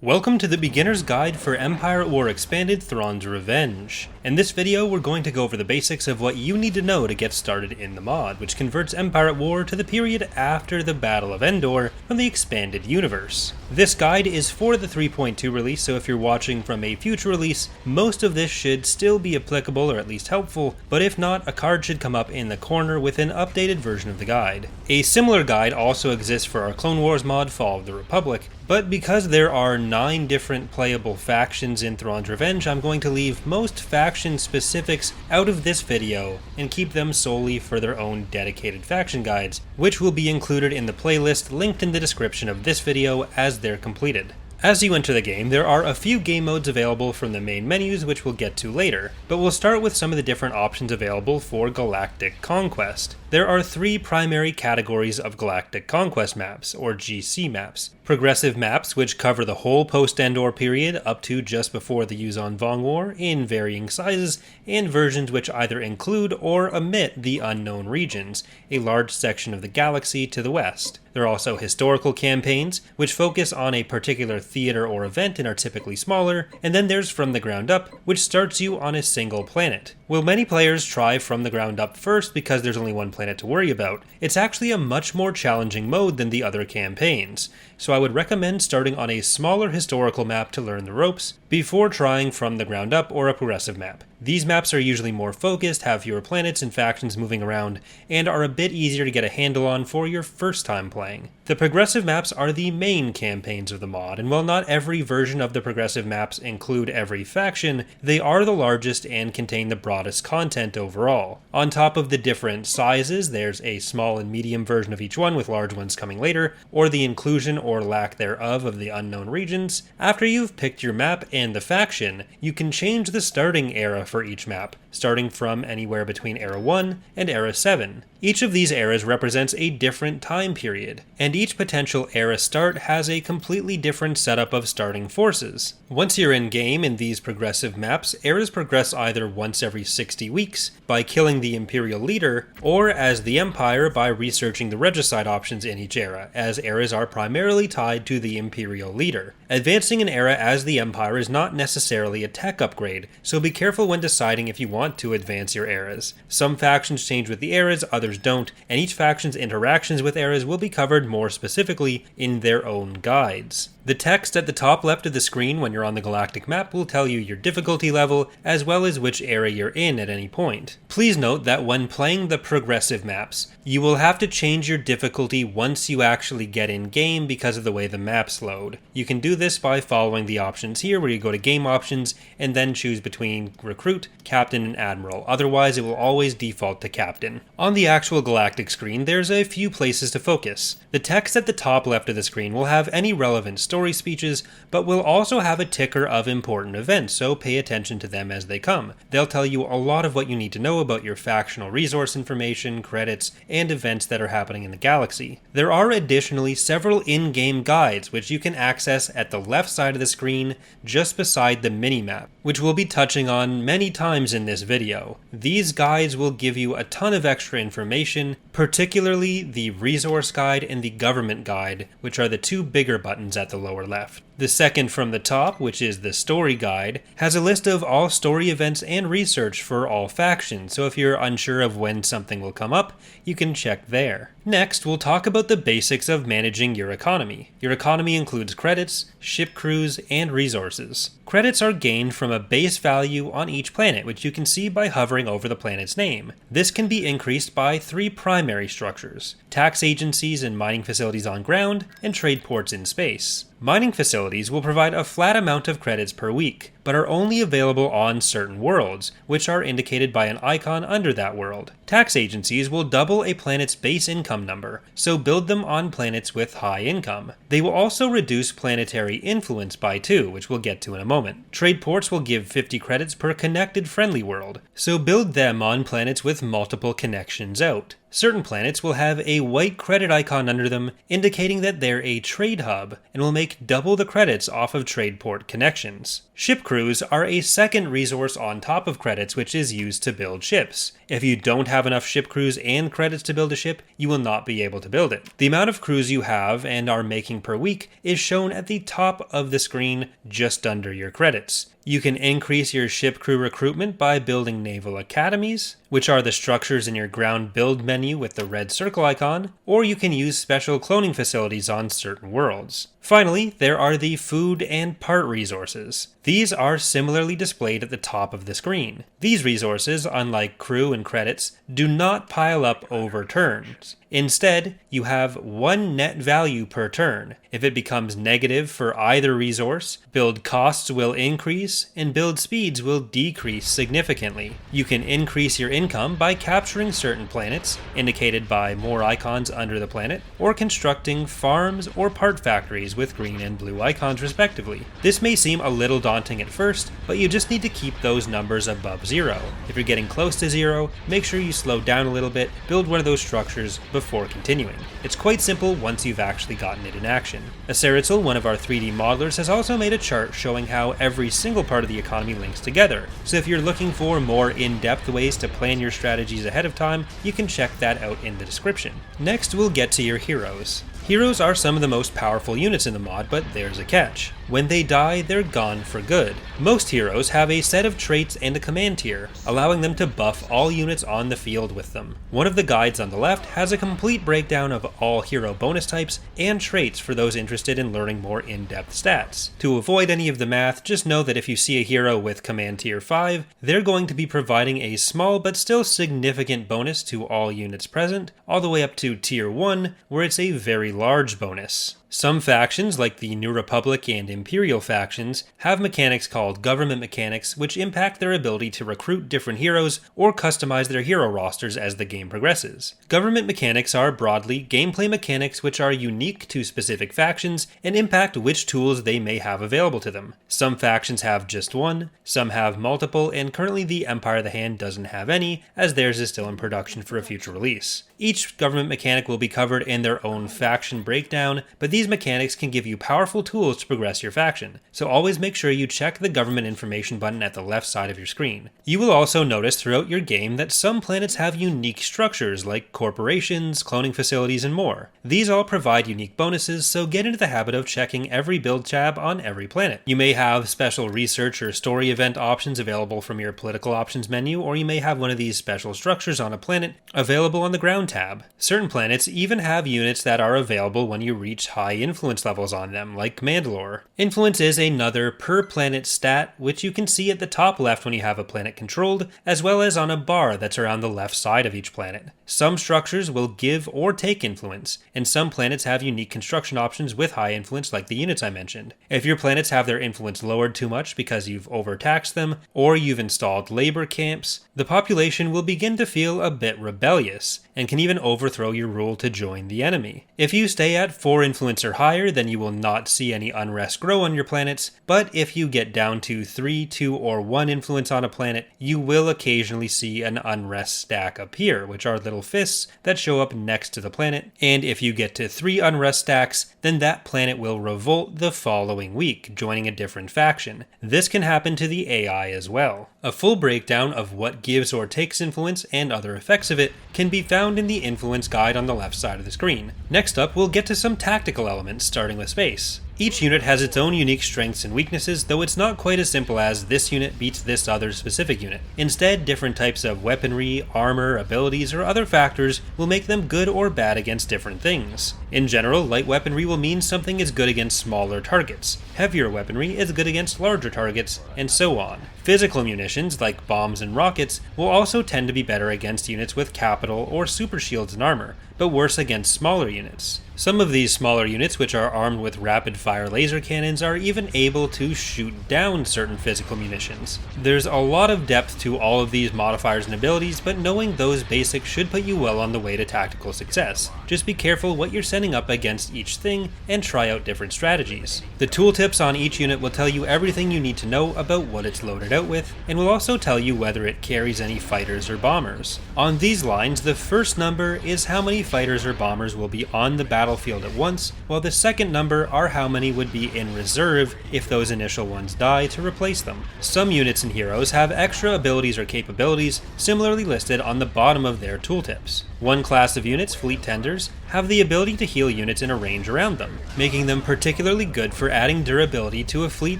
Welcome to the Beginner's Guide for Empire at War Expanded Thrawn's Revenge. In this video, we're going to go over the basics of what you need to know to get started in the mod, which converts Empire at War to the period after the Battle of Endor from the expanded universe. This guide is for the 3.2 release, so if you're watching from a future release, most of this should still be applicable or at least helpful, but if not, a card should come up in the corner with an updated version of the guide. A similar guide also exists for our Clone Wars mod, Fall of the Republic, but because there are 9 different playable factions in Thrawn's Revenge, I'm going to leave most faction specifics out of this video and keep them solely for their own dedicated faction guides, which will be included in the playlist linked in the description of this video as they're completed. As you enter the game, there are a few game modes available from the main menus, which we'll get to later, but we'll start with some of the different options available for Galactic Conquest. There are 3 primary categories of Galactic Conquest maps, or GC maps. Progressive maps, which cover the whole post-Endor period up to just before the Yuuzhan Vong War in varying sizes, and versions which either include or omit the unknown regions, a large section of the galaxy to the west. There are also historical campaigns, which focus on a particular theater or event and are typically smaller, and then there's From the Ground Up, which starts you on a single planet. While many players try From the Ground Up first because there's only one planet to worry about, it's actually a much more challenging mode than the other campaigns, so I would recommend starting on a smaller historical map to learn the ropes before trying From the Ground Up or a progressive map. These maps are usually more focused, have fewer planets and factions moving around, and are a bit easier to get a handle on for your first time playing. The progressive maps are the main campaigns of the mod, and while not every version of the progressive maps include every faction, they are the largest and contain the broadest content overall. On top of the different sizes, there's a small and medium version of each one, with large ones coming later, or the inclusion or lack thereof of the unknown regions. After you've picked your map and the faction, you can change the starting era for each map, starting from anywhere between Era 1 and Era 7. Each of these eras represents a different time period, and each potential era start has a completely different setup of starting forces. Once you're in game in these progressive maps, eras progress either once every 60 weeks by killing the Imperial leader, or as the Empire by researching the regicide options in each era, as eras are primarily tied to the Imperial leader. Advancing an era as the Empire is not necessarily a tech upgrade, so be careful when deciding if you want to advance your eras. Some factions change with the eras, others don't, and each faction's interactions with eras will be covered more specifically in their own guides. The text at the top left of the screen when you're on the Galactic map will tell you your difficulty level, as well as which era you're in at any point. Please note that when playing the progressive maps, you will have to change your difficulty once you actually get in game because of the way the maps load. You can do this by following the options here, where you go to Game Options and then choose between Recruit, Captain, and Admiral. Otherwise, it will always default to Captain. On the actual Galactic screen, there's a few places to focus. The text at the top left of the screen will have any relevant story speeches, but will also have a ticker of important events, so pay attention to them as they come. They'll tell you a lot of what you need to know about your factional resource information, credits, and events that are happening in the galaxy. There are additionally several in-game guides which you can access at the left side of the screen just beside the minimap, which we'll be touching on many times in this video. These guides will give you a ton of extra information, particularly the resource guide and the government guide, which are the 2 bigger buttons at the lower left. The second from the top, which is the story guide, has a list of all story events and research for all factions, so if you're unsure of when something will come up, you can check there. Next, we'll talk about the basics of managing your economy. Your economy includes credits, ship crews, and resources. Credits are gained from a base value on each planet, which you can see by hovering over the planet's name. This can be increased by 3 primary structures: tax agencies and mining facilities on ground, and trade ports in space. Mining facilities will provide a flat amount of credits per week, but are only available on certain worlds, which are indicated by an icon under that world. Tax agencies will double a planet's base income number, so build them on planets with high income. They will also reduce planetary influence by 2, which we'll get to in a moment. Trade ports will give 50 credits per connected friendly world, so build them on planets with multiple connections out. Certain planets will have a white credit icon under them, indicating that they're a trade hub, and will make double the credits off of trade port connections. Ship crews crews are a second resource on top of credits which is used to build ships. If you don't have enough ship crews and credits to build a ship, you will not be able to build it. The amount of crews you have and are making per week is shown at the top of the screen just under your credits. You can increase your ship crew recruitment by building naval academies, which are the structures in your ground build menu with the red circle icon, or you can use special cloning facilities on certain worlds. Finally, there are the food and part resources. These are similarly displayed at the top of the screen. These resources, unlike crew and credits, do not pile up over turns. Instead, you have one net value per turn. If it becomes negative for either resource, build costs will increase and build speeds will decrease significantly. You can increase your income by capturing certain planets, indicated by more icons under the planet, or constructing farms or part factories with green and blue icons respectively. This may seem a little daunting at first, but you just need to keep those numbers above 0. If you're getting close to 0, make sure you slow down a little bit, build one of those structures before continuing. It's quite simple once you've actually gotten it in action. Aseritzel, one of our 3D modelers, has also made a chart showing how every single part of the economy links together, so if you're looking for more in-depth ways to plan your strategies ahead of time, you can check that out in the description. Next, we'll get to your heroes. Heroes are some of the most powerful units in the mod, but there's a catch. When they die, they're gone for good. Most heroes have a set of traits and a command tier, allowing them to buff all units on the field with them. One of the guides on the left has a complete breakdown of all hero bonus types and traits for those interested in learning more in-depth stats. To avoid any of the math, just know that if you see a hero with command tier 5, they're going to be providing a small but still significant bonus to all units present, all the way up to tier 1, where it's a very large bonus. Some factions, like the New Republic and Imperial factions, have mechanics called government mechanics, which impact their ability to recruit different heroes or customize their hero rosters as the game progresses. Government mechanics are broadly gameplay mechanics which are unique to specific factions and impact which tools they may have available to them. Some factions have just one, some have multiple, and currently the Empire of the Hand doesn't have any, as theirs is still in production for a future release. Each government mechanic will be covered in their own faction breakdown, but these mechanics can give you powerful tools to progress your faction, so always make sure you check the government information button at the left side of your screen. You will also notice throughout your game that some planets have unique structures like corporations, cloning facilities, and more. These all provide unique bonuses, so get into the habit of checking every build tab on every planet. You may have special research or story event options available from your political options menu, or you may have one of these special structures on a planet available on the ground tab. Certain planets even have units that are available when you reach high influence levels on them, like Mandalore. Influence is another per planet stat, which you can see at the top left when you have a planet controlled, as well as on a bar that's around the left side of each planet. Some structures will give or take influence, and some planets have unique construction options with high influence like the units I mentioned. If your planets have their influence lowered too much because you've overtaxed them, or you've installed labor camps, the population will begin to feel a bit rebellious, and can even overthrow your rule to join the enemy. If you stay at 4 influence or higher, then you will not see any unrest grow on your planets, but if you get down to 3, 2, or 1 influence on a planet, you will occasionally see an unrest stack appear, which are little fists that show up next to the planet, and if you get to 3 unrest stacks, then that planet will revolt the following week, joining a different faction. This can happen to the AI as well. A full breakdown of what gives or takes influence and other effects of it can be found in the influence guide on the left side of the screen. Next up, we'll get to some tactical elements, starting with space. Each unit has its own unique strengths and weaknesses, though it's not quite as simple as this unit beats this other specific unit. Instead, different types of weaponry, armor, abilities, or other factors will make them good or bad against different things. In general, light weaponry will mean something is good against smaller targets, heavier weaponry is good against larger targets, and so on. Physical munitions, like bombs and rockets, will also tend to be better against units with capital or super shields and armor, but worse against smaller units. Some of these smaller units, which are armed with rapid-fire laser cannons, are even able to shoot down certain physical munitions. There's a lot of depth to all of these modifiers and abilities, but knowing those basics should put you well on the way to tactical success. Just be careful what you're setting up against each thing, and try out different strategies. The tooltips on each unit will tell you everything you need to know about what it's loaded out with, and will also tell you whether it carries any fighters or bombers. On these lines, the first number is how many fighters or bombers will be on the battle battlefield at once, while the second number are how many would be in reserve if those initial ones die to replace them. Some units and heroes have extra abilities or capabilities similarly listed on the bottom of their tooltips. One class of units, Fleet Tenders, have the ability to heal units in a range around them, making them particularly good for adding durability to a fleet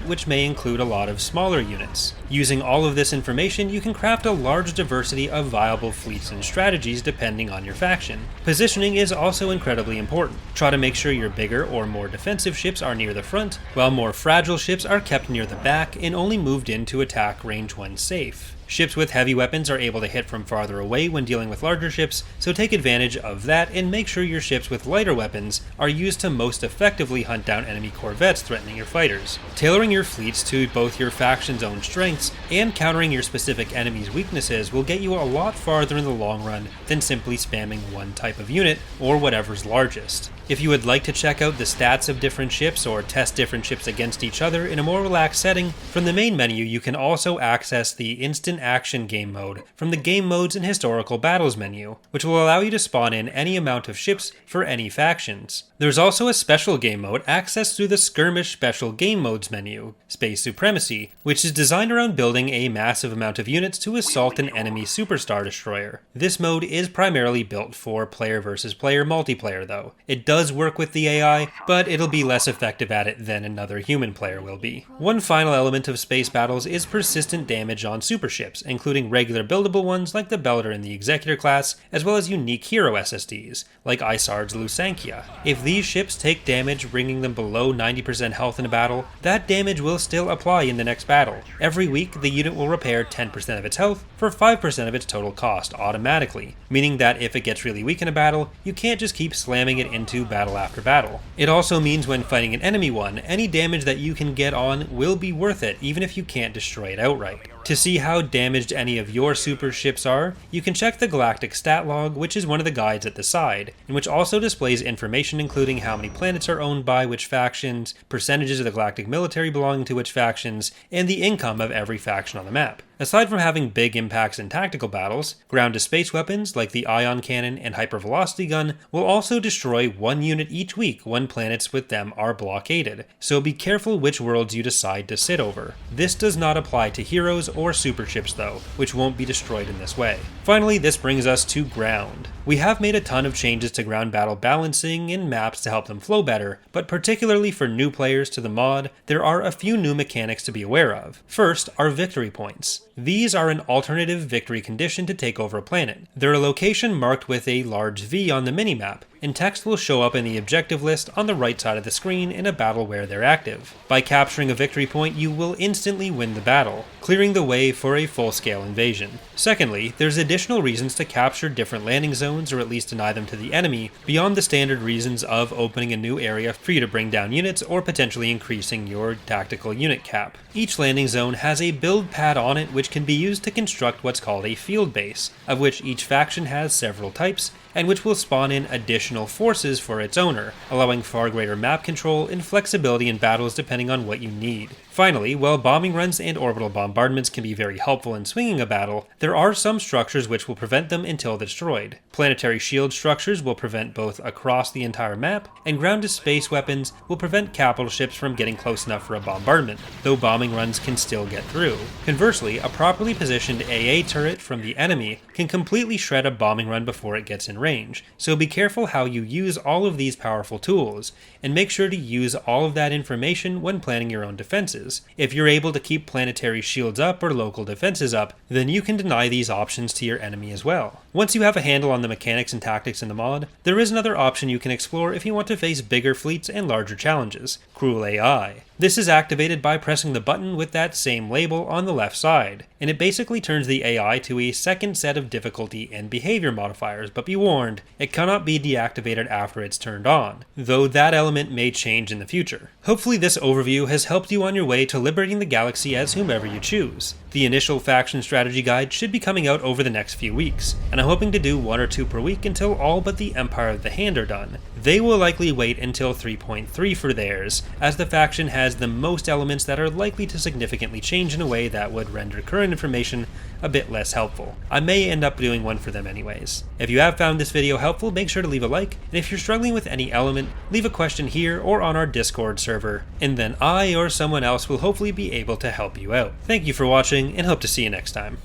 which may include a lot of smaller units. Using all of this information, you can craft a large diversity of viable fleets and strategies depending on your faction. Positioning is also incredibly important. Try to make sure your bigger or more defensive ships are near the front, while more fragile ships are kept near the back and only moved in to attack range when safe. Ships with heavy weapons are able to hit from farther away when dealing with larger ships, so take advantage of that and make sure your ships with lighter weapons are used to most effectively hunt down enemy corvettes threatening your fighters. Tailoring your fleets to both your faction's own strengths and countering your specific enemy's weaknesses will get you a lot farther in the long run than simply spamming one type of unit or whatever's largest. If you would like to check out the stats of different ships or test different ships against each other in a more relaxed setting, from the main menu you can also access the Instant Action Game Mode from the Game Modes and Historical Battles menu, which will allow you to spawn in any amount of ships for any factions. There's also a Special Game Mode accessed through the Skirmish Special Game Modes menu, Space Supremacy, which is designed around building a massive amount of units to assault an enemy superstar destroyer. This mode is primarily built for player versus player multiplayer though. It does work with the AI, but it'll be less effective at it than another human player will be. One final element of space battles is persistent damage on super ships, including regular buildable ones like the Bellator in the Executor class, as well as unique hero SSDs, like Isard's Lusankya. If these ships take damage bringing them below 90% health in a battle, that damage will still apply in the next battle. Every week, the unit will repair 10% of its health for 5% of its total cost automatically, meaning that if it gets really weak in a battle, you can't just keep slamming it into battle after battle. It also means when fighting an enemy one, any damage that you can get on will be worth it even if you can't destroy it outright. To see how damaged any of your super ships are, you can check the Galactic stat log, which is one of the guides at the side, and which also displays information including how many planets are owned by which factions, percentages of the Galactic military belonging to which factions, and the income of every faction on the map. Aside from having big impacts in tactical battles, ground-to-space weapons like the Ion Cannon and Hypervelocity Gun will also destroy one unit each week when planets with them are blockaded, so be careful which worlds you decide to sit over. This does not apply to heroes or super ships though, which won't be destroyed in this way. Finally, this brings us to ground. We have made a ton of changes to ground battle balancing in maps to help them flow better, but particularly for new players to the mod, there are a few new mechanics to be aware of. First are victory points. These are an alternative victory condition to take over a planet. They're a location marked with a large V on the minimap, and text will show up in the objective list on the right side of the screen in a battle where they're active. By capturing a victory point, you will instantly win the battle, clearing the way for a full-scale invasion. Secondly, there's additional reasons to capture different landing zones or at least deny them to the enemy, beyond the standard reasons of opening a new area for you to bring down units or potentially increasing your tactical unit cap. Each landing zone has a build pad on it which can be used to construct what's called a field base, of which each faction has several types, and which will spawn in additional forces for its owner, allowing far greater map control and flexibility in battles depending on what you need. Finally, while bombing runs and orbital bombardments can be very helpful in swinging a battle, there are some structures which will prevent them until destroyed. Planetary shield structures will prevent both across the entire map, and ground-to-space weapons will prevent capital ships from getting close enough for a bombardment, though bombing runs can still get through. Conversely, a properly positioned AA turret from the enemy can completely shred a bombing run before it gets in range, so be careful how you use all of these powerful tools, and make sure to use all of that information when planning your own defenses. If you're able to keep planetary shields up or local defenses up, then you can deny these options to your enemy as well. Once you have a handle on the mechanics and tactics in the mod, there is another option you can explore if you want to face bigger fleets and larger challenges: Cruel AI. This is activated by pressing the button with that same label on the left side, and it basically turns the AI to a second set of difficulty and behavior modifiers, but be warned, it cannot be deactivated after it's turned on, though that element may change in the future. Hopefully this overview has helped you on your way to liberating the galaxy as whomever you choose. The initial faction strategy guide should be coming out over the next few weeks, and I'm hoping to do 1 or 2 per week until all but the Empire of the Hand are done. They will likely wait until 3.3 for theirs, as the faction has the most elements that are likely to significantly change in a way that would render current information a bit less helpful. I may end up doing one for them anyways. If you have found this video helpful, make sure to leave a like, and if you're struggling with any element, leave a question here or on our Discord server, and then I or someone else will hopefully be able to help you out. Thank you for watching, and hope to see you next time.